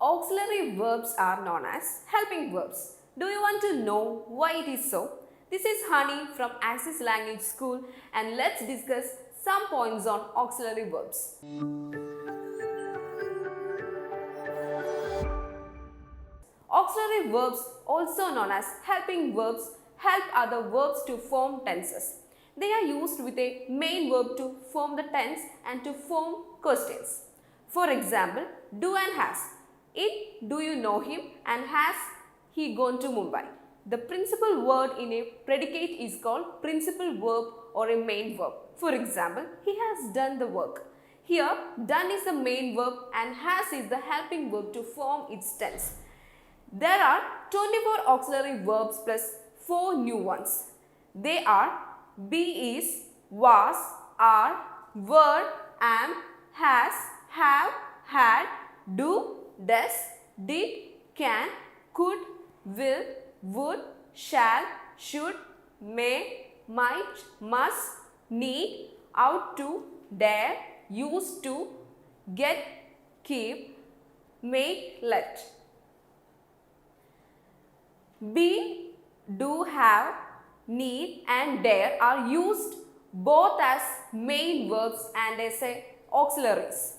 Auxiliary verbs are known as helping verbs. Do you want to know why it is so? This is Honey from Axis Language School and let's discuss some points on auxiliary verbs. Auxiliary verbs, also known as helping verbs, help other verbs to form tenses. They are used with a main verb to form the tense and to form questions. For example, do and has. In do you know him and has he gone to Mumbai. The principal word in a predicate is called principal verb or a main verb. For example, he has done the work. Here, done is the main verb and has is the helping verb to form its tense. There are 24 auxiliary verbs plus 4 new ones. They are be is, was, are, were, am, has, have, had, do, does, did, can, could, will, would, shall, should, may, might, must, need, ought to, dare, used to, get, keep, make, let. Be, do, have, need and dare are used both as main verbs and as auxiliaries.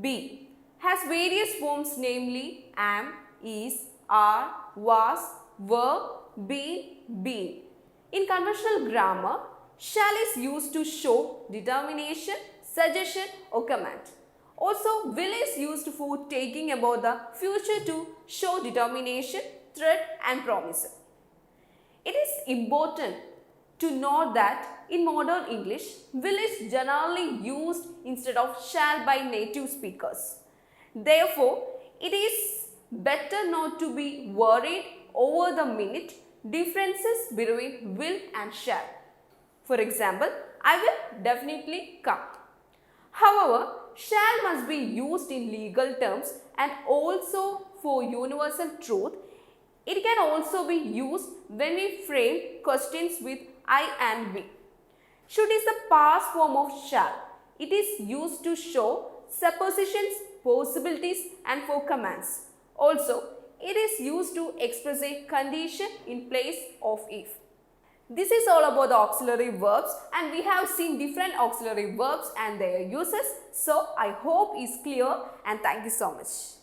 Be has various forms, namely am, is, are, was, were, been. In conventional grammar, shall is used to show determination, suggestion or command. Also, will is used for taking about the future to show determination, threat and promise. It is important to note that in modern English, will is generally used instead of shall by native speakers. Therefore, it is better not to be worried over the minute differences between will and shall. For example, I will definitely come. However, shall must be used in legal terms and also for universal truth. It can also be used when we frame questions with I and we. Should is the past form of shall. It is used to show suppositions, possibilities and for commands. Also, it is used to express a condition in place of if. This is all about the auxiliary verbs and we have seen different auxiliary verbs and their uses. So, I hope is clear and thank you so much.